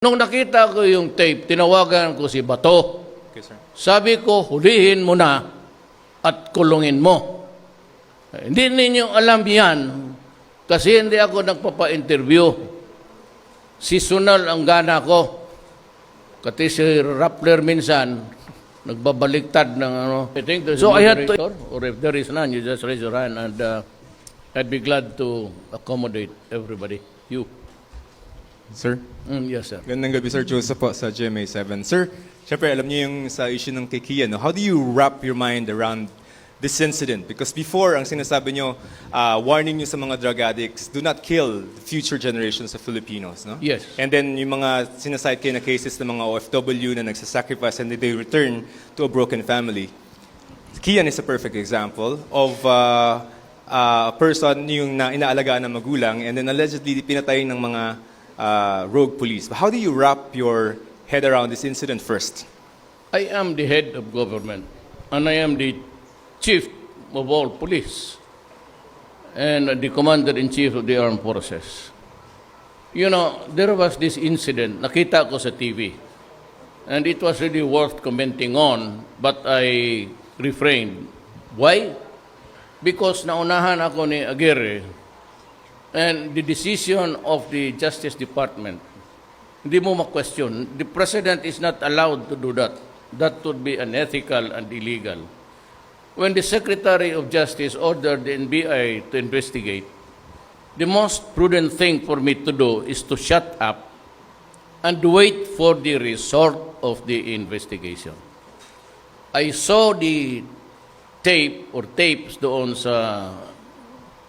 Nung nakita ko yung tape, tinawagan ko si Bato. Okay, sir. Sabi ko, hulihin mo na at kulungin mo. Hindi ninyo alam yan kasi hindi ako nagpapa-interview. Seasonal ang gana ko. Kasi si Rappler minsan, nagbabaliktad ng ano. So I had to, or if there is none, you just raise your hand and I'd be glad to accommodate everybody. You. Sir? Yes, sir. Gandang gabi, Sir Joseph po sa GMA7. Sir, syempre alam niyo yung sa issue ng kay Kia, no? How do you wrap your mind around this incident? Because before, ang sinasabi niyo, warning niyo sa mga drug addicts, do not kill the future generations of Filipinos, no? Yes. And then yung mga sinasite kayo na cases ng mga OFW na nagsasacrifice and they return to a broken family. Kian is a perfect example of a person yung inaalagaan ng magulang and then allegedly pinatay ng mga rogue police. But how do you wrap your head around this incident first? I am the head of government and I am the chief of all police and the commander-in-chief of the armed forces. You know, there was this incident, nakita ko sa TV, and it was really worth commenting on, but I refrained. Why? Because naunahan ako ni Aguirre and the decision of the Justice Department, hindi mo ma-question. The President is not allowed to do that. That would be unethical and illegal. When the Secretary of Justice ordered the NBI to investigate, the most prudent thing for me to do is to shut up and wait for the result of the investigation. I saw the tape or tapes doon sa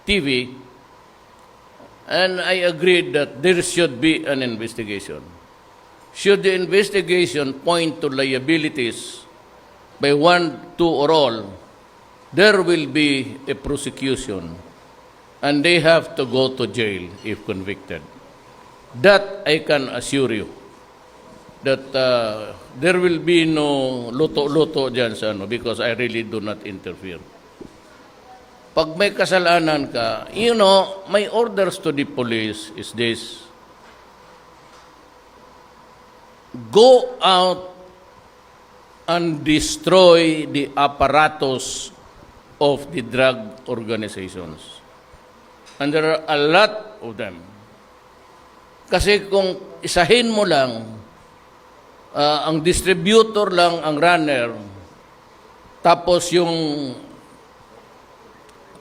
TV, and I agreed that there should be an investigation. Should the investigation point to liabilities by one, two, or all, there will be a prosecution, and they have to go to jail if convicted. That I can assure you, that there will be no luto-luto dyan sa ano, because I really do not interfere. Pag may kasalanan ka, you know, my orders to the police is this: go out and destroy the apparatus of the drug organizations. And there are a lot of them. Kasi kung isahin mo lang, ang distributor lang ang runner, tapos yung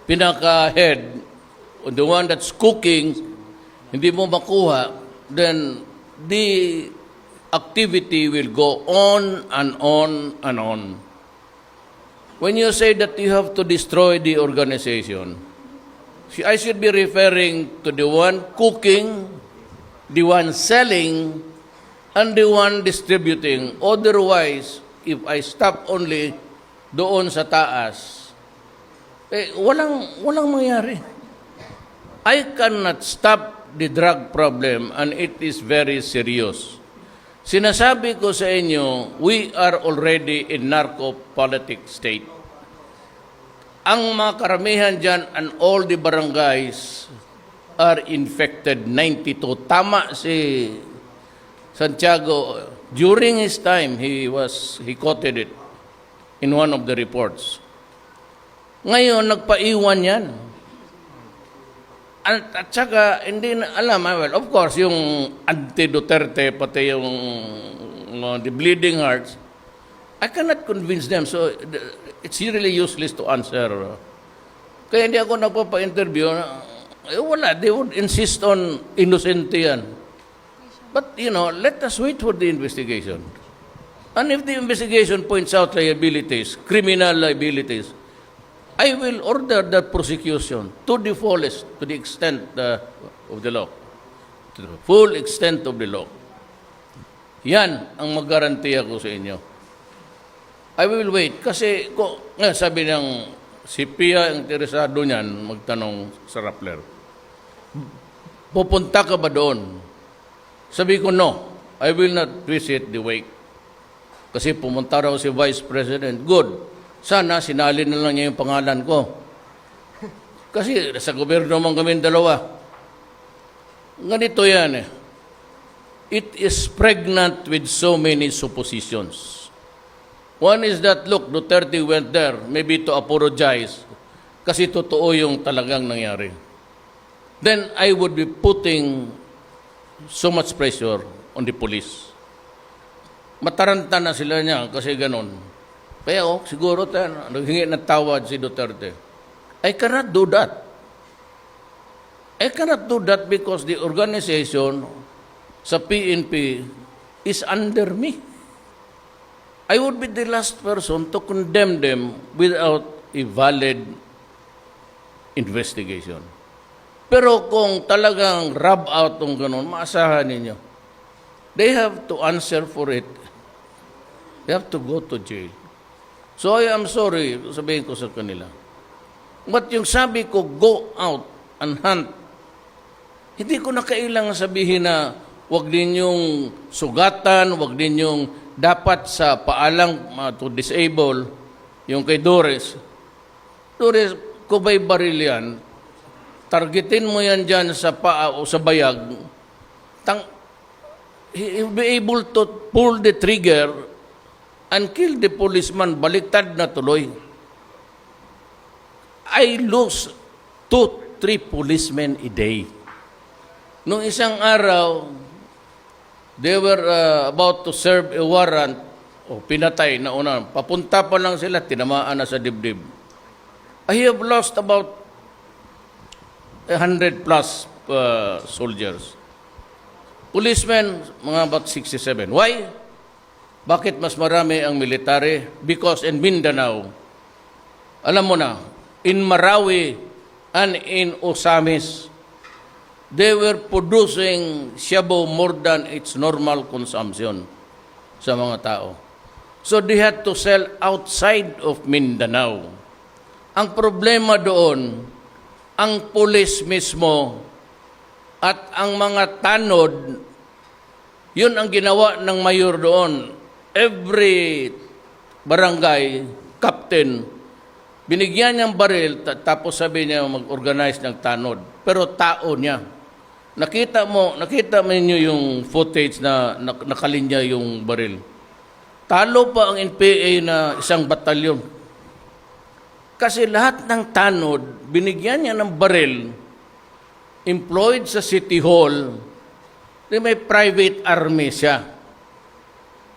pinaka-head, the one that's cooking, hindi mo makuha, then the activity will go on and on and on. When you say that you have to destroy the organization, I should be referring to the one cooking, the one selling, and the one distributing. Otherwise, if I stop only doon sa taas, walang mangyari. I cannot stop the drug problem and it is very serious. Sinasabi ko sa inyo, we are already in narco-politic state. Ang mga karamihan dyan and all the barangays are infected, 92. Tama si Santiago. During his time, he quoted it in one of the reports. Ngayon, nagpaiwan yan. At saka, hindi na alam, well, of course, yung anti-Duterte, pati yung the bleeding hearts, I cannot convince them. So, it's really useless to answer. Kaya hindi ako nagpapa-interview. Wala, they would insist on innocente yan. But, you know, let us wait for the investigation. And if the investigation points out liabilities, criminal liabilities, I will order that prosecution to the fullest, to the extent of the law, to the full extent of the law. Yan ang mag-garantiya ko sa inyo. I will wait. Kasi, sabi ng si Pia, ang interesado niyan, magtanong sa Rappler, pupunta ka ba doon? Sabi ko, no, I will not visit the wake. Kasi pumunta raw si Vice President. Good. Sana sinalin na lang niya yung pangalan ko. Kasi sa gobyerno man kami dalawa. Ganito yan eh. it is pregnant with so many suppositions. One is that, look, Duterte went there maybe to apologize kasi totoo yung talagang nangyari. Then I would be putting so much pressure on the police. Mataranta na sila niya kasi ganon. Kaya siguro naghingi ng tawad si Duterte. I cannot do that. I cannot do that because the organization sa PNP is under me. I would be the last person to condemn them without a valid investigation. Pero kung talagang rub out ng ganun, maasahan ninyo. They have to answer for it. They have to go to jail. So I am sorry, sabihin ko sa kanila. But yung sabi ko, go out and hunt, hindi ko na kailangan sabihin na huwag ninyong sugatan, huwag ninyong dapat sa paalang to disable, yung kay Doris. Doris, kubay baril yan, targetin mo yan dyan sa paa o sa bayag, he will be able to pull the trigger and kill the policeman, baliktad na tuloy. I lose 2-3 policemen a day. Nung isang araw, they were about to serve a warrant o pinatay na una. Papunta pa lang sila, tinamaan na sa dibdib. I have lost about 100 plus soldiers. Policemen, mga about 67. Why? Bakit mas marami ang military? Because in Mindanao, alam mo na, in Marawi and in Osamis, they were producing shabu more than its normal consumption sa mga tao. So they had to sell outside of Mindanao. Ang problema doon, ang pulis mismo at ang mga tanod, yun ang ginawa ng mayor doon. Every barangay, captain, binigyan niyang baril, tapos sabi niya mag-organize ng tanod. Pero tao niya. Nakita mo niyo yung footage na nakalinya yung baril. Talo pa ang NPA na isang batalyon. Kasi lahat ng tanod, binigyan niya ng baril, employed sa City Hall, may private army siya.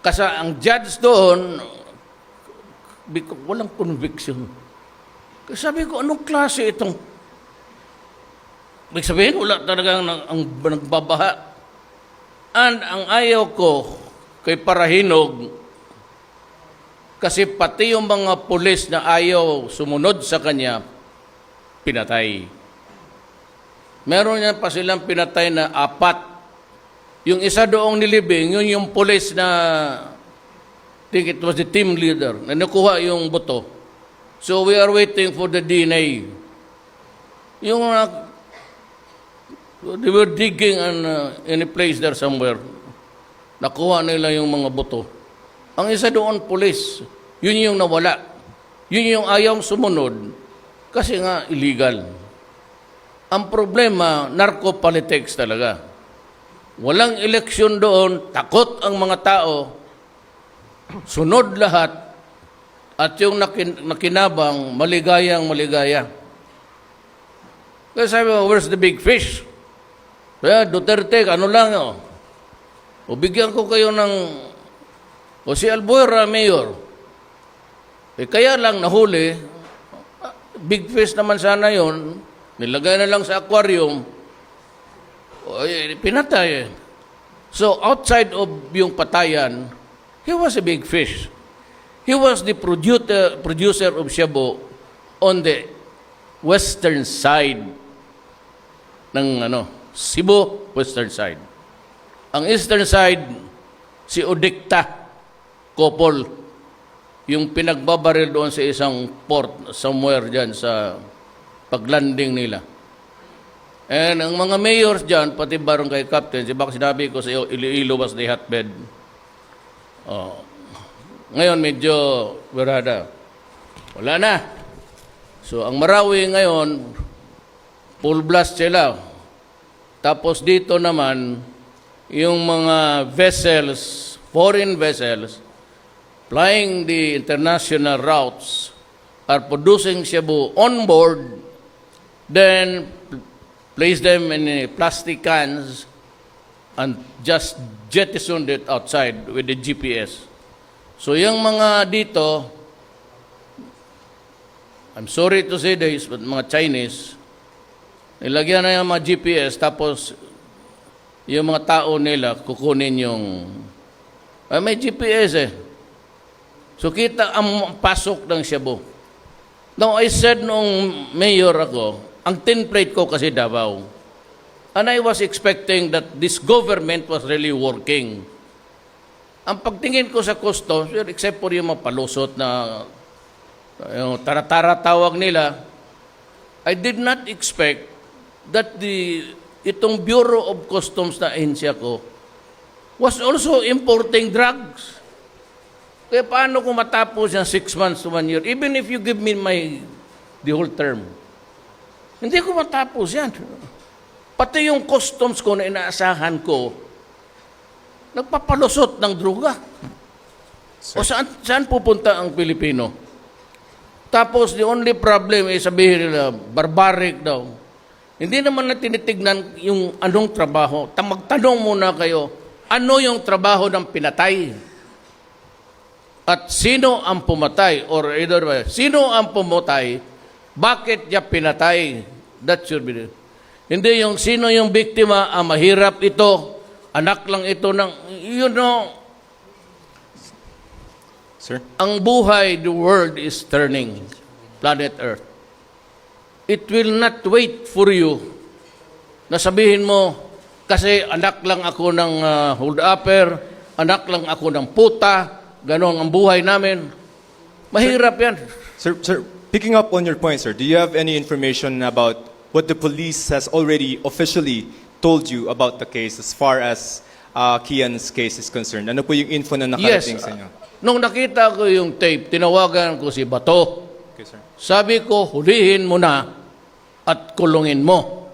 Kasi ang judge doon, walang conviction. Kasi sabi ko, anong klase itong... Ibig sabihin, wala talagang ang nagbabaha. And ang ayaw ko kay Parahinog, kasi pati yung mga pulis na ayaw sumunod sa kanya, pinatay. Meron niya pa silang pinatay na 4. Yung isa doong nilibing, yun yung pulis na, I think it was the team leader, na nakuha yung buto. So we are waiting for the DNA. Yung they were digging in a place there somewhere. Nakuha nila yung mga buto. Ang isa doon, pulis. Yun yung nawala. Yun yung ayaw sumunod kasi nga illegal. Ang problema, narco-politics talaga. Walang eleksyon doon, takot ang mga tao, sunod lahat, at yung nakinabang, maligaya. Kaya sabi mo, where's the big fish? Kaya Duterte, ano lang, o bigyan ko kayo ng, o si Albuera, mayor. Kaya lang nahuli, big fish naman sana yon, nilagay na lang sa aquarium, pinatay. So outside of yung patayan, he was a big fish. He was the producer of shabu on the western side ng Cebu, western side. Ang eastern side, si Odicta Kopol, yung pinagbabaril doon sa isang port somewhere dyan sa paglanding nila. And ang mga mayors dyan, pati barangay captain, baka sinabi ko sa iyo, Iloilo was the hotbed. Ngayon, medyo berada. Wala na. So, ang Marawi ngayon, full blast sila. Tapos dito naman, yung mga vessels, foreign vessels, flying the international routes, are producing shabu on board, then place them in plastic cans and just jettisoned it outside with the GPS. So yung mga dito, I'm sorry to say this, but mga Chinese, nilagyan na yung mga GPS, tapos yung mga tao nila, kukunin yung, may GPS eh. So kita ang pasok ng shabu. Now, I said noong mayor ako, ang template ko kasi Davao. And I was expecting that this government was really working. Ang pagtingin ko sa customs, except for yung mga palusot na yung taratara tawag nila, I did not expect that itong Bureau of Customs na ahensya ko was also importing drugs. Kaya paano kung matapos yung 6 months to 1 year, even if you give me the whole term, hindi ko matapos yan. Pati yung customs ko na inaasahan ko, nagpapalusot ng droga. O saan pupunta ang Pilipino? Tapos the only problem is sabihin nila, barbaric daw. Hindi naman na tinitignan yung anong trabaho. Magtanong muna kayo, ano yung trabaho ng pinatay? At sino ang pumatay? Or either way, sino ang pumatay? Bakit niya pinatay? That should be it. Hindi yung sino yung biktima, mahirap ito, anak lang ito ng, you know, Sir? ang buhay, the world is turning, planet Earth. It will not wait for you na sabihin mo, kasi anak lang ako ng hold-upper, anak lang ako ng puta, ganon ang buhay namin. Mahirap yan. Sir, picking up on your point, sir, do you have any information about what the police has already officially told you about the case as far as Kian's case is concerned? Ano po yung info na nakarating sa inyo? Nung nakita ko yung tape, tinawagan ko si Bato. Okay, sir. Sabi ko, hulihin mo na at kulungin mo.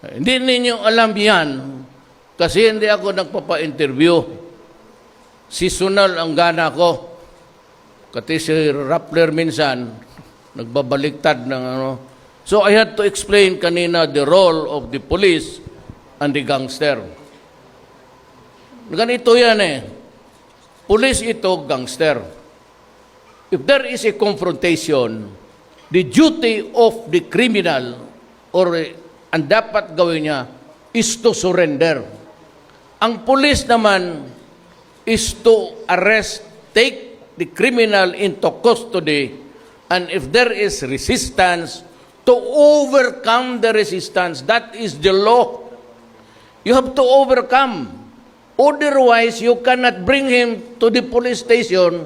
Hindi ninyo alam yan kasi hindi ako nagpapa-interview. Seasonal ang gana ko. Kasi si Rappler minsan, nagbabaliktad ng ano. So I had to explain kanina the role of the police and the gangster. Ganito yan eh. Police ito, gangster. If there is a confrontation, the duty of the criminal or ang dapat gawin niya is to surrender. Ang police naman is to arrest, take the criminal into custody, and if there is resistance, to overcome the resistance. That is the law. You have to overcome. Otherwise, you cannot bring him to the police station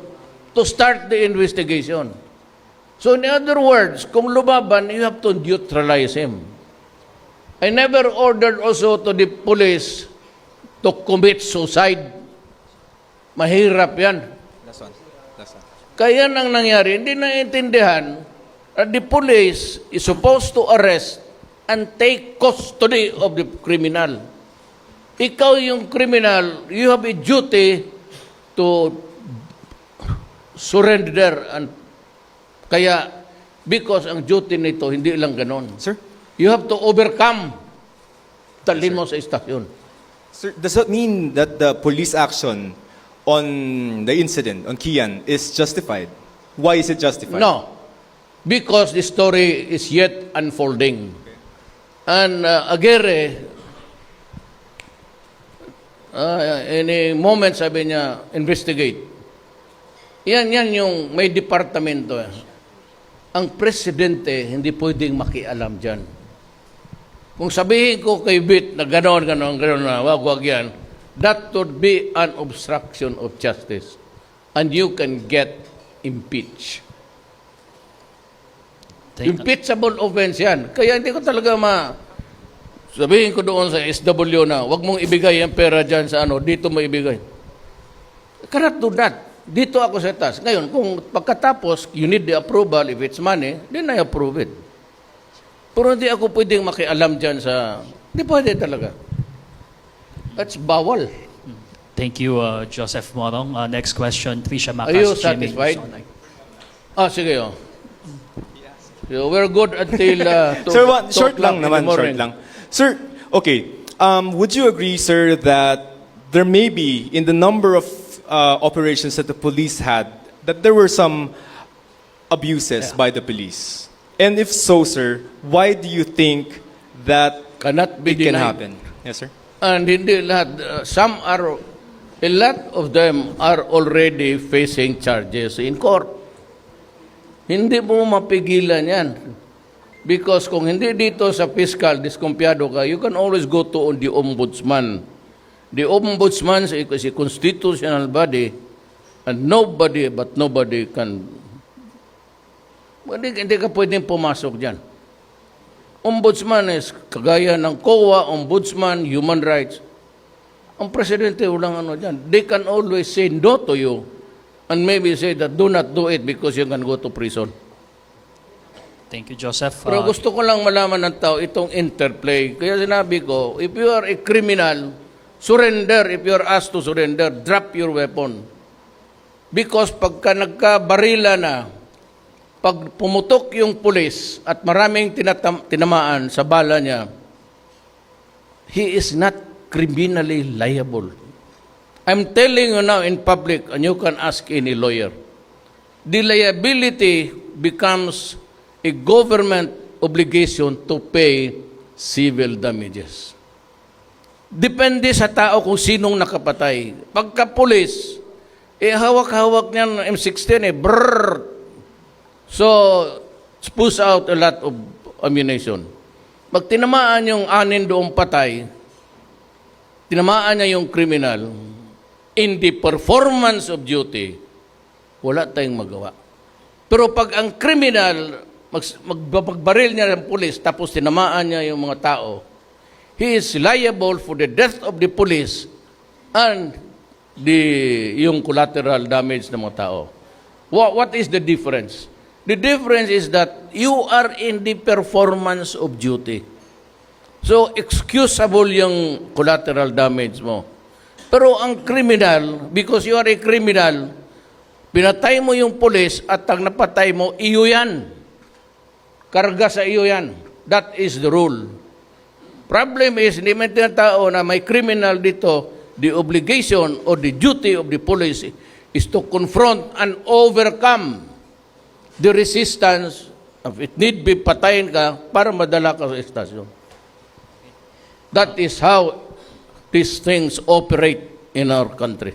to start the investigation. So in other words, kung lumaban, you have to neutralize him. I never ordered also to the police to commit suicide. Mahirap yan. That's one. Kaya nang nangyari, hindi naiintindihan that the police is supposed to arrest and take custody of the criminal. Ikaw yung criminal, you have a duty to surrender. And kaya, because ang duty nito, hindi lang ganon. Sir? You have to overcome. Talhin mo sa istasyon. Sir, does that mean that the police action on the incident, on Kian, is justified? Why is it justified? No. Because the story is yet unfolding. And Aguirre, in a moment sabi niya, investigate. Yan yung may departamento. Ang presidente hindi pwedeng makialam dyan. Kung sabihin ko kay Bit na ganon na, wag yan, that would be an obstruction of justice. And you can get impeached. Impeachable offense yan. Kaya hindi ko talaga sabihin ko doon sa SW na, wag mong ibigay ang pera dyan sa dito mo ibigay. Cannot do that. Dito ako sa taas. Ngayon, kung pagkatapos, you need the approval, if it's money, then I approve it. Pero hindi ako pwedeng makialam dyan sa, hindi pwede talaga. That's bawal. Thank you, Joseph Morong. Next question, Trisha Macas. Are you GMA satisfied? News Online. Sige, oh. So we're good until Sir, short 2 lang o'clock in the naman, short morning. lang. Sir, okay. Would you agree, sir, that there may be, in the number of operations that the police had, that there were some abuses by the police? And if so, sir, why do you think that Cannot be it can denied. happen? Yes, sir. And hindi lahat, a lot of them are already facing charges in court. Hindi mo mapigilan yan. Because kung hindi dito sa fiscal, diskumpiyado ka, you can always go to the ombudsman. The ombudsman is a constitutional body and nobody can... Hindi ka pwedeng pumasok dyan. Ombudsman is kagaya ng COA, ombudsman, human rights. Ang presidente walang ano dyan. They can always say no to you and maybe say that do not do it because you can go to prison. Thank you, Joseph. Pero gusto ko lang malaman ng tao itong interplay. Kaya sinabi ko, if you are a criminal, surrender. If you are asked to surrender, drop your weapon. Because pagka nagkabarila na, pag pumutok yung pulis at maraming tinamaan sa bala niya, he is not criminally liable. I'm telling you now in public, and you can ask any lawyer, the liability becomes a government obligation to pay civil damages. Depende sa tao kung sinong nakapatay. Pagka pulis, hawak-hawak niyan M16 brrrr. So, spools out a lot of ammunition. Pag tinamaan yung 6 doong patay, tinamaan niya yung criminal, in the performance of duty, wala tayong magawa. Pero pag ang criminal, magbaril niya ng pulis, tapos tinamaan niya yung mga tao, he is liable for the death of the police and yung collateral damage ng mga tao. What is the difference? The difference is that you are in the performance of duty. So, excusable yung collateral damage mo. Pero ang criminal, because you are a criminal, pinatay mo yung pulis at ang napatay mo, iyo yan. Karga sa iyo yan. That is the rule. Problem is, hindi man tinatao na may criminal dito, the obligation or the duty of the police is to confront and overcome the resistance, if it need be, patayin ka para madala ka sa estasyon. That is how these things operate in our country.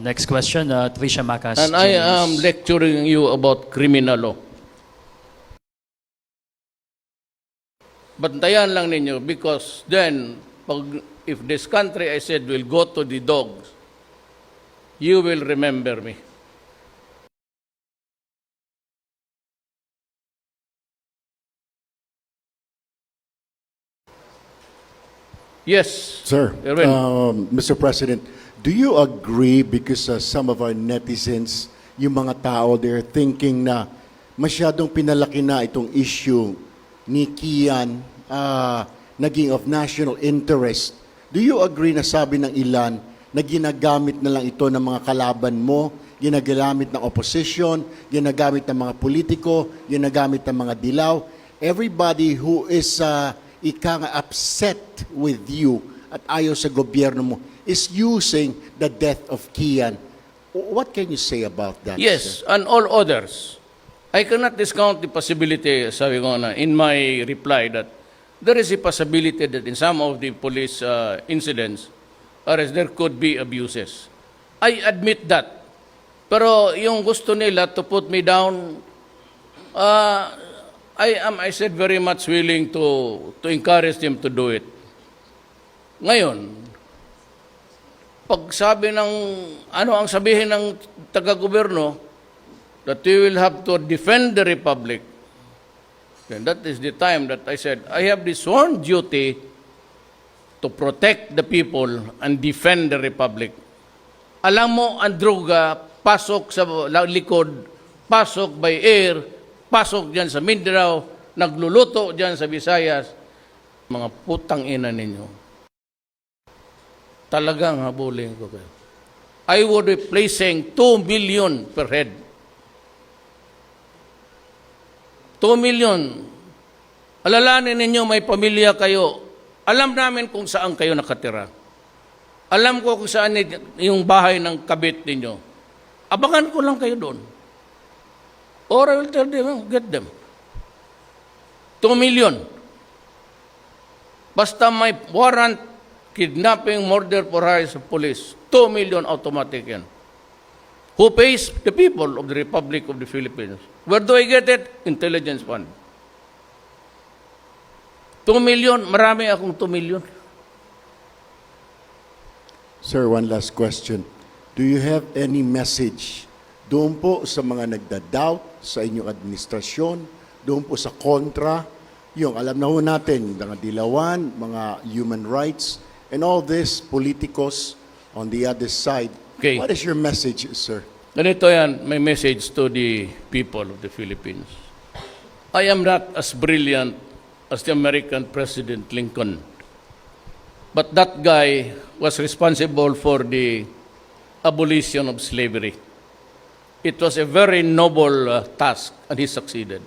Next question, Trisha Macas. And I GMA am News. lecturing you about criminal law. Bantayan lang ninyo because then, if this country, I said, will go to the dogs, you will remember me. Yes. Sir, Erwin. Mr. President, do you agree because some of our netizens, yung mga tao, they're thinking na masyadong pinalaki na itong issue ni Kian naging of national interest. Do you agree na sabi ng ilan na ginagamit na lang ito ng mga kalaban mo, ginagamit ng opposition, ginagamit ng mga politiko, ginagamit ng mga dilaw? Everybody who is upset with you at ayaw sa gobyerno mo is using the death of Kian. What can you say about that? Yes, Sir? and all others. I cannot discount the possibility, sabi ko na, in my reply that there is a possibility that in some of the police incidents, there could be abuses. I admit that. Pero yung gusto nila to put me down, I said very much willing to encourage them to do it. Ngayon, pag sabi ng, ang sabihin ng taga-gobyerno, that we will have to defend the Republic, then that is the time that I said, I have the sworn duty to protect the people and defend the Republic. Alam mo, ang droga, pasok sa likod, pasok by air, pasok dyan sa Mindanao, nagluluto dyan sa Visayas, mga putang ina ninyo. talagang habulin ko kayo. I would be placing 2 million per head. 2 million. Alalanin ninyo may pamilya kayo. Alam namin kung saan kayo nakatira. Alam ko kung saan yung bahay ng kabit ninyo. Abangan ko lang kayo doon. Or I will tell them, get them. 2 million. Basta may warrant, kidnapping, murder for hire sa police, 2 million automatic yan. Who pays? The people of the Republic of the Philippines. Where do I get it? Intelligence fund. 2 million, marami akong 2 million. Sir, one last question. Do you have any message doon po sa mga nagda-doubt sa inyong administrasyon, doon po sa kontra, yung alam na ho natin, mga dilawan, mga human rights, and all this politicos on the other side. Okay. What is your message, sir? Ganito yan, may message to the people of the Philippines. I am not as brilliant as the American President Lincoln. But that guy was responsible for the abolition of slavery. It was a very noble task and he succeeded.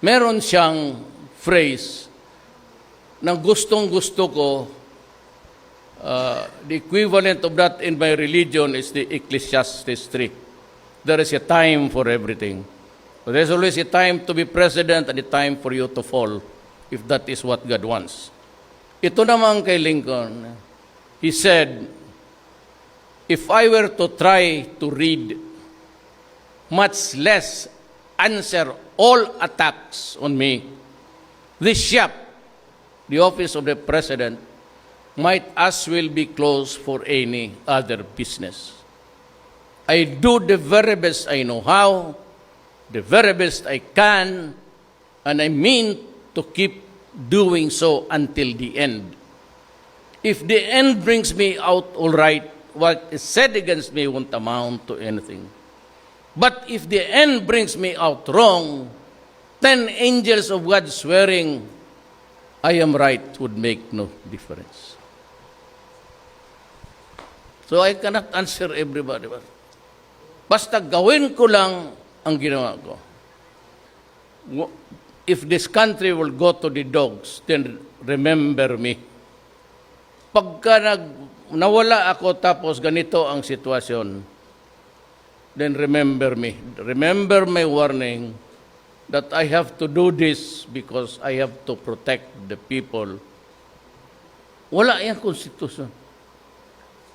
Meron siyang phrase na gustong-gusto ko, the equivalent of that in my religion is the Ecclesiastes 3. There is a time for everything. There's always a time to be president and a time for you to fall, if that is what God wants. Ito naman kay Lincoln, he said, if I were to try to read, much less answer all attacks on me, this shop, the office of the president, might as well be closed for any other business. I do the very best I know how, the very best I can, and I mean to keep doing so until the end. If the end brings me out all right, what is said against me won't amount to anything. But if the end brings me out wrong, 10 angels of God swearing I am right would make no difference. So I cannot answer everybody. Basta gawin ko lang ang ginawa ko. If this country will go to the dogs, then remember me. Pagka nawala ako tapos ganito ang sitwasyon, then remember me. Remember my warning that I have to do this because I have to protect the people. Wala yung konstitusyon.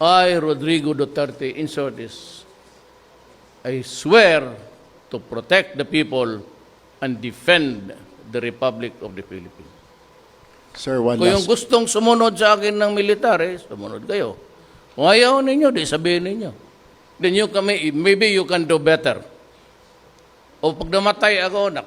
I, Rodrigo Duterte, insert this. I swear to protect the people and defend the Republic of the Philippines. Sir, one Kung yung last... gustong sumunod sa akin ng militar, sumunod kayo. Kung ayaw ninyo, di sabihin ninyo. Then maybe you can do better. O pag namatay ako,